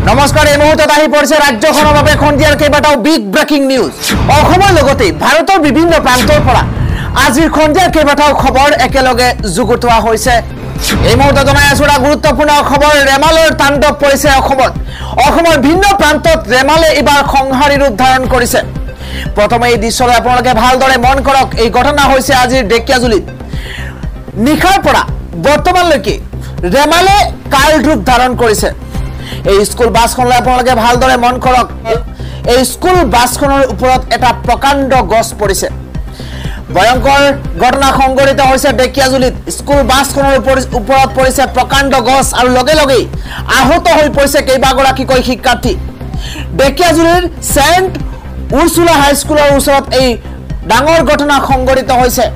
নমস্কাৰ এই মুহূৰ্তত আহি পৰিছে ৰাজ্যখনৰ বাবে খন্দিয়াৰ কেইবাটাও বিগ ব্ৰেকিং নিউজ অসমৰ লগতে ভাৰতৰ বিভিন্ন প্ৰান্তৰ পৰা আজিৰ খন্দিয়াৰ কেইবাটাও খবৰ একেলগে যুগুতোৱা হৈছে এই মুহূৰ্তত জনাই আছো এটা গুৰুত্বপূৰ্ণ খবৰ ৰেমালৰ তাণ্ডৱ পৰিছে অসমৰ ভিন্ন প্ৰান্তত ৰেমালে এবাৰ সংহাৰী ৰূপ ধাৰণ কৰিছে প্ৰথমে এই দৃশ্যলৈ আপোনালোকে ভালদৰে মন কৰক এই ঘটনা হৈছে আজিৰ ডেকিয়াজুলিত নিখাৰ পৰা বৰ্তমানলৈকে ৰেমালে কাল ৰূপ ধাৰণ কৰিছে এই স্কুল বাছখনলৈ আপোনালোকে ভালদৰে মন কৰক এই স্কুল বাছখনৰ ওপৰত এটা প্ৰকাণ্ড গছ পৰিছে ভয়ংকৰ ঘটনা সংঘটিত হৈছে ডেকিয়াজুলিত স্কুল বাছখনৰ ওপৰত পৰিছে প্ৰকাণ্ড গছ আৰু লগে লগে আহত হৈ পৰিছে কেইবাগৰাকীকৈ শিক্ষাৰ্থী ডেকিয়াজুলিৰ সেন্ট উৰ্সুলা হাইস্কুলৰ ওচৰত এই ডাঙৰ ঘটনা সংঘটিত হৈছে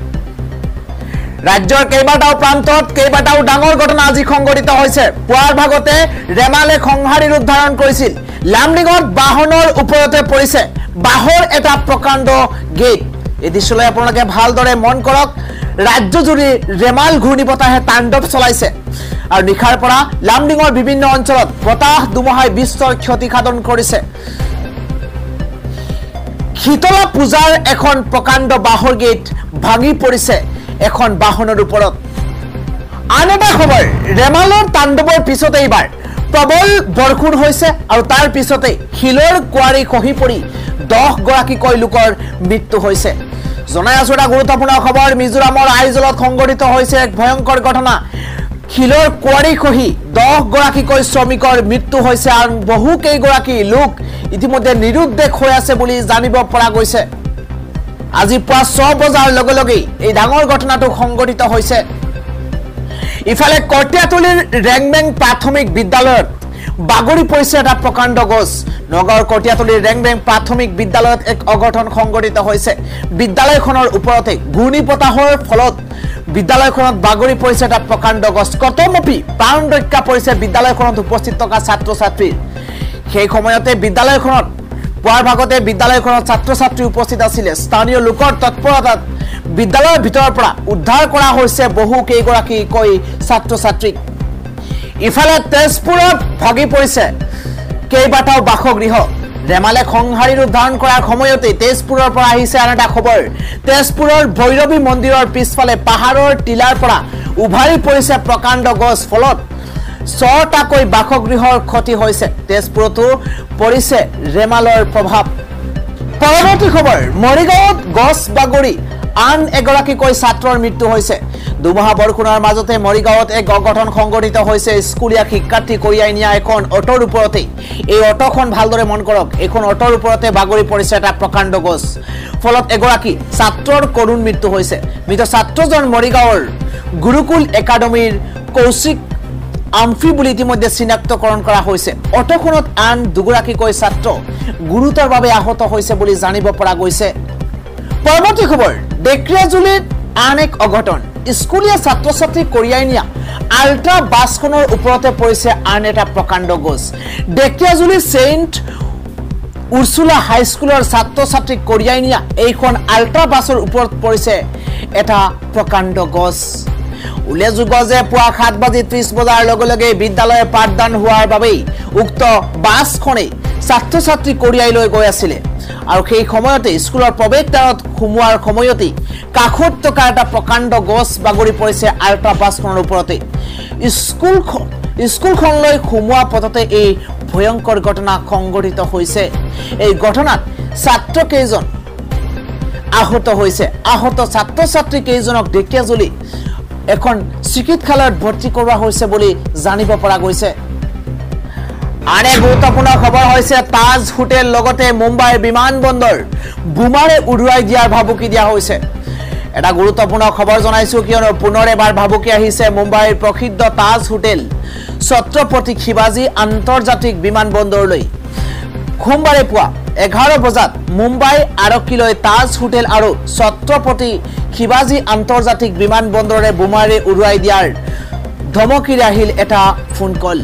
ৰাজ্যৰ কেইবাটাও প্ৰান্তত কেইবাটাও ডাঙৰ ঘটনা আজি সংঘটিত হৈছে পুৱাৰ ভাগতে ৰেমালে সংহাৰী ৰূপ ধাৰণ কৰিছিল লামডিঙত বাহনৰ ওপৰতে পৰিছে বাহৰ এটা প্ৰকাণ্ড গেট এই দৃশ্যলৈ আপোনালোকে ভালদৰে মন কৰক ৰাজ্যজুৰি ৰেমাল ঘূৰ্ণীবতাহে তাণ্ডৱ চলাইছে আৰু নিখাৰ পৰা লামডিঙৰ বিভিন্ন অঞ্চলত বতাহ দুমহাই বিস্তৰ ক্ষতি সাধন কৰিছে শীতলা পূজাৰ এখন প্ৰকাণ্ড বাহৰ গেট ভাঙি পৰিছে এখন বাহনৰ ওপৰত আন এটা খবৰ ৰেমালৰ তাণ্ডৱৰ পিছতে এইবাৰ প্ৰবল বৰষুণ হৈছে আৰু তাৰ পিছতে শিলৰ কুঁৱাৰী খহি পৰি 10 গৰাকীকৈ লোকৰ মৃত্যু হৈছে জনাই আছো এটা গুৰুত্বপূৰ্ণ খবৰ মিজোৰামৰ আইজলত সংঘটিত হৈছে এক ভয়ংকৰ ঘটনা শিলৰ কুঁৱাৰী খহি 10 গৰাকীকৈ শ্ৰমিকৰ মৃত্যু হৈছে আৰু বহু কেইগৰাকী লোক ইতিমধ্যে নিৰুদ্দেশ হৈ আছে বুলি জানিব পৰা গৈছে আজি পুৱা 6 বজাৰ লগে লগে এই ডাঙৰ ঘটনাটো সংঘটিত হৈছে ইফালে কটিয়াতলিৰ ৰেংবেং প্ৰাথমিক বিদ্যালয়ত বাগৰি পৰিছে এটা প্ৰকাণ্ড গছ নগৰ কটিয়াতলিৰ ৰেংবেং প্ৰাথমিক বিদ্যালয়ত এক অঘটন সংঘটিত হৈছে বিদ্যালয়খনৰ ওপৰতে ঘূৰ্ণীবতাহৰ ফলত বিদ্যালয়খনত বাগৰি পৰিছে এটা প্ৰকাণ্ড গছ কতমপি প্ৰাণ ৰক্ষা পৰিছে বিদ্যালয়খনত উপস্থিত থকা ছাত্ৰ ছাত্ৰীৰ সেই সময়তে বিদ্যালয়খনত পুৱাৰ ভাগতে বিদ্যালয়খনত ছাত্ৰ ছাত্ৰী উপস্থিত আছিল স্থানীয় লোকৰ তৎপৰতাত বিদ্যালয়ৰ ভিতৰৰ পৰা উদ্ধাৰ কৰা হৈছে বহু কেইগৰাকী কৈ ছাত্ৰ ছাত্ৰীক ইফালে তেজপুৰত ভাগি পৰিছে কেইবাটাও বাসগৃহ ৰেমালে সংহাৰী ৰূপ ধাৰণ কৰাৰ সময়তে তেজপুৰৰ পৰা আহিছে আন এটা খবৰ তেজপুৰৰ ভৈৰৱী মন্দিৰৰ পিছফালে পাহাৰৰ টিলাৰ পৰা উভাৰি পৰিছে প্ৰকাণ্ড গছ ফলত 6টাকৈ বাসগৃহৰ ক্ষতি হৈছে তেজপুৰতো পৰিছে ৰেমালৰ প্ৰভাৱ পৰৱৰ্তী খবৰ মৰিগাঁৱত গছ বাগৰি আন এগৰাকীকৈ ছাত্ৰৰ মৃত্যু হৈছে দুমাহ বৰষুণৰ মাজতে মৰিগাঁৱত এক অঘটন সংঘটিত হৈছে স্কুলীয়া শিক্ষাৰ্থী কঢ়িয়াই নিয়া এখন অটোৰ ওপৰতে এই অটোখন ভালদৰে মন কৰক এখন অটোৰ ওপৰতে বাগৰি পৰিছে এটা প্ৰকাণ্ড গছ ফলত এগৰাকী ছাত্ৰৰ কৰুণ মৃত্যু হৈছে মৃত ছাত্ৰজন মৰিগাঁৱৰ গুৰুকুল একাডেমীৰ কৌশিক আমফি বুলি ইতিমধ্যে চিনাক্তকৰণ কৰা হৈছে অটোখনত আন দুগৰাকীকৈ ছাত্ৰ গুৰুতৰভাৱে আহত হৈছে বুলি জানিব পৰা গৈছে পৰৱৰ্তী খবৰ ডেকিয়াজুলিত আন এক অঘটন স্কুলীয়া ছাত্ৰ ছাত্ৰী কঢ়িয়াই নিয়া আল্ট্ৰা বাছখনৰ ওপৰতে পৰিছে আন এটা প্ৰকাণ্ড গছ ডেকিয়াজুলি সেন্ট উৰ্সুলা হাইস্কুলৰ ছাত্ৰ ছাত্ৰী কঢ়িয়াই নিয়া এইখন আল্ট্ৰা বাছৰ ওপৰত পৰিছে এটা প্ৰকাণ্ড গছ উল্লেখযোগ্য যে পুৱা 7:30 বজাৰ লগে লগে বিদ্যালয়ে পাঠদান হোৱাৰ বাবে উক্ত বাছখনে ছাত্ৰ ছাত্ৰী কঢ়িয়াই লৈ গৈ আছিল আৰু সেই সময়তে স্কুলৰ প্ৰৱেশদ্বাৰত সোমোৱাৰ সময়তে কাষত থকা এটা প্ৰকাণ্ড গছ বাগৰি পৰিছে আল্ট্ৰা বাছখনৰ ওপৰতে স্কুলখনলৈ সোমোৱা পথতে এই ভয়ংকৰ ঘটনা সংঘটিত হৈছে এই ঘটনাত ছাত্ৰ কেইজন আহত হৈছে আহত ছাত্ৰ ছাত্ৰী কেইজনক ডেকিয়াজুলি এখন চিকিৎসালয়ত ভৰ্তি কৰোৱা হৈছে বুলি জানিব পৰা গৈছে আন এক গুৰুত্বপূৰ্ণ খবৰ হৈছে তাজ হোটেল লগতে মুম্বাইৰ বিমানবন্দৰ বোমাৰে উৰুৱাই দিয়াৰ ভাবুকি দিয়া হৈছে এটা গুৰুত্বপূৰ্ণ খবৰ জনাইছো কিয়নো পুনৰ এবাৰ ভাবুকি আহিছে মুম্বাইৰ প্ৰসিদ্ধ তাজ হোটেল ছত্ৰপতি শিৱাজী আন্তৰ্জাতিক বিমানবন্দৰলৈ সোমবাৰে পুৱা 11 বজাত মুম্বাই আৰক্ষীলৈ তাজ হোটেল আৰু ছত্ৰপতি শিৱাজী আন্তৰ্জাতিক বিমানবন্দৰে বোমাৰে উৰুৱাই দিয়াৰ ধমকি আহিল এটা ফোন কল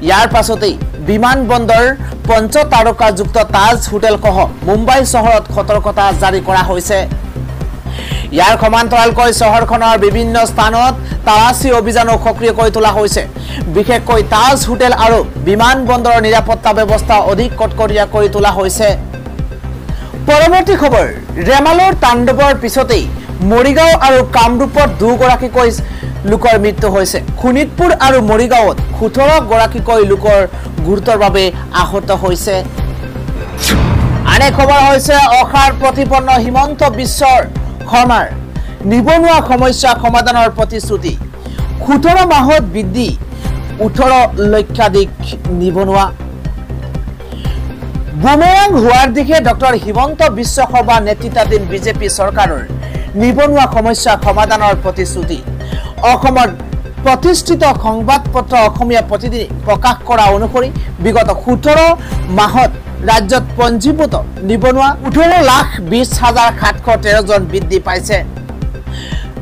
ইয়াৰ পাছতেই বিমানবন্দৰ পঞ্চতাৰকাযুক্ত তাজ হোটেল সহ মুম্বাই চহৰত সতৰ্কতা জাৰি কৰা হৈছে ইয়াৰ সমান্তৰালকৈ চহৰখনৰ বিভিন্ন স্থানত তালাচী অভিযানো সক্ৰিয় কৰি তোলা হৈছে বিশেষকৈ তাজ হোটেল আৰু বিমান বন্দৰৰ নিৰাপত্তা ব্যৱস্থা অধিক কটকটীয়া কৰি তোলা হৈছে পৰৱৰ্তী খবৰ ৰেমালৰ তাণ্ডৱৰ পিছতেই মৰিগাঁও আৰু কামৰূপত দুগৰাকীকৈ লোকৰ মৃত্যু হৈছে খুনিতপুৰ আৰু মৰিগাঁৱত ১৭ গৰাকীকৈ লোকৰ গুৰুতৰভাৱে আহত হৈছে আনে খবৰ হৈছে অখাৰ প্ৰতিপন্ন হিমন্ত বিশ্ব শৰ্মাৰ নিবনুৱা সমস্যা সমাধানৰ প্ৰতিশ্ৰুতি ১৭ মাহত বৃদ্ধি ১৮ লক্ষাধিক নিবনুৱা বুমেৰাং হোৱাৰ দিশে ডক্টৰ হিমন্ত বিশ্ব শৰ্মা নেতৃত্বাধীন বিজেপি চৰকাৰৰ নিবনুৱা সমস্যা সমাধানৰ প্ৰতিশ্ৰুতি অসমৰ প্ৰতিষ্ঠিত সংবাদপত্ৰ অসমীয়া প্ৰতিদিনে প্ৰকাশ কৰা অনুসৰি বিগত ১৭ মাহত ৰাজ্যত পঞ্জীভূত নিবনুৱা ১৮,২০,৭১৩ জন বৃদ্ধি পাইছে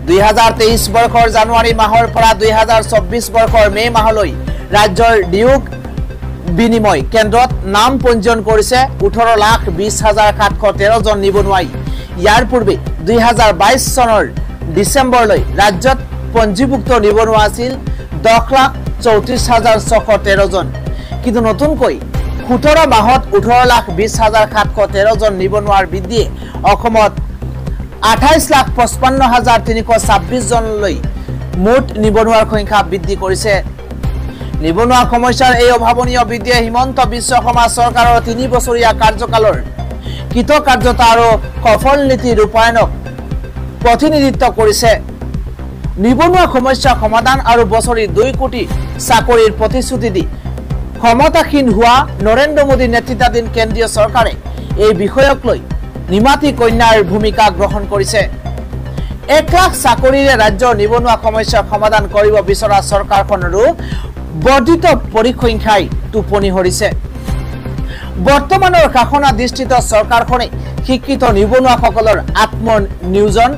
২০২৩ বৰ্ষৰ জানুৱাৰী মাহৰ পৰা ২০২৪ বৰ্ষৰ মে মাহলৈ ৰাজ্যৰ নিয়োগ বিনিময় কেন্দ্ৰত নাম পঞ্জীয়ন কৰিছে ১৮,২০,৭১৩ জন নিবনুৱাই ইয়াৰ পূৰ্বে ২০২২ চনৰ ডিচেম্বৰলৈ ৰাজ্যত পঞ্জীভুক্ত নিবনুৱা আছিল ১০,৩৪,৬১৩ জন কিন্তু নতুনকৈ ১৭ মাহত ১৮,২০,৭১৩ জন নিবনুৱাৰ বৃদ্ধিয়ে অসমত ২৮,৫৫,৩২৬ জনলৈ মুঠ নিবনুৱাৰ সংখ্যা বৃদ্ধি কৰিছে নিবনুৱা সমস্যাৰ এই অভাৱনীয় বৃদ্ধিয়ে হিমন্ত বিশ্ব শৰ্মা চৰকাৰৰ ৩ বছৰীয়া কাৰ্যকালৰ কৃতকাৰ্যতা আৰু সফল নীতি ৰূপায়ণক প্ৰতিনিধিত্ব কৰিছে নিবনুৱা সমস্যা সমাধান আৰু বছৰি ২ কোটি চাকৰিৰ প্ৰতিশ্ৰুতি দি ক্ষমতাসীন হোৱা নৰেন্দ্ৰ মোদী নেতৃত্বাধীন কেন্দ্ৰীয় চৰকাৰে এই বিষয়ক লৈ নিমাতী কন্যাৰ ভূমিকা গ্ৰহণ কৰিছে ১ লাখ চাকৰিৰে ৰাজ্যৰ নিবনুৱা সমস্যা সমাধান কৰিব বিচৰা চৰকাৰখনৰো বৰ্ধিত পৰিসংখ্যাই টোপনি হৰিছে বৰ্তমানৰ শাসনাধিষ্ঠিত চৰকাৰখনে শিক্ষিত নিবনুৱাসকলৰ আত্মনিয়োজন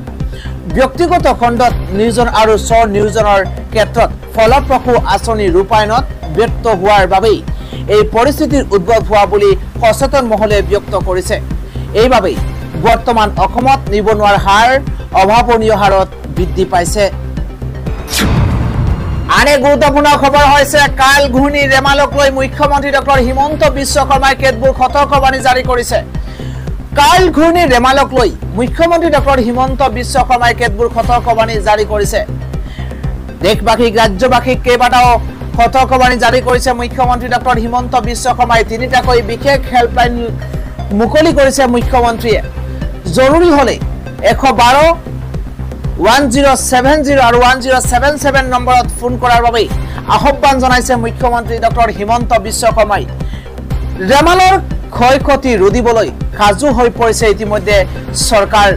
ব্যক্তিগত খণ্ডত নিয়োজন আৰু স্ব নিয়োজনৰ ক্ষেত্ৰত ফলপ্ৰসূ আঁচনি ৰূপায়ণত ব্যৰ্থ হোৱাৰ বাবেই এই পৰিস্থিতিৰ উদ্ভৱ হোৱা বুলি সচেতন মহলে ব্যক্ত কৰিছে এইবাবেই বৰ্তমান অসমত নিবনুৱাৰ হাৰ অভাৱনীয় হাৰত বৃদ্ধি পাইছে আনে গুৰুত্বপূৰ্ণ খবৰ হৈছে কাল ঘূৰ্ণী ৰেমালক লৈ মুখ্যমন্ত্ৰী ডক্টৰ হিমন্ত বিশ্ব শৰ্মাই কেতবোৰ সতৰ্কবাণী জাৰি কৰিছে কাল ঘূৰ্ণী ৰেমালক লৈ মুখ্যমন্ত্ৰী ডক্টৰ হিমন্ত বিশ্ব শৰ্মাই কেতবোৰ সতৰ্কবাণী জাৰি কৰিছে দেশবাসীক ৰাজ্যবাসীক কেইবাটাও সতৰ্কবাণী জাৰি কৰিছে মুখ্যমন্ত্ৰী ডক্টৰ হিমন্ত বিশ্ব শৰ্মাই ৩টাকৈ বিশেষ হেল্পলাইন মুকলি কৰিছে মুখ্যমন্ত্ৰীয়ে জৰুৰী হলে ১১২ 1070 আৰু 1077 নম্বৰত ফোন কৰাৰ বাবে আহ্বান জনাইছে মুখ্যমন্ত্ৰী ডক্টৰ হিমন্ত বিশ্ব শৰ্মাই ৰেমালৰ ক্ষয়ক্ষতি ৰোধিবলৈ সাজু হৈ পৰিছে ইতিমধ্যে চৰকাৰ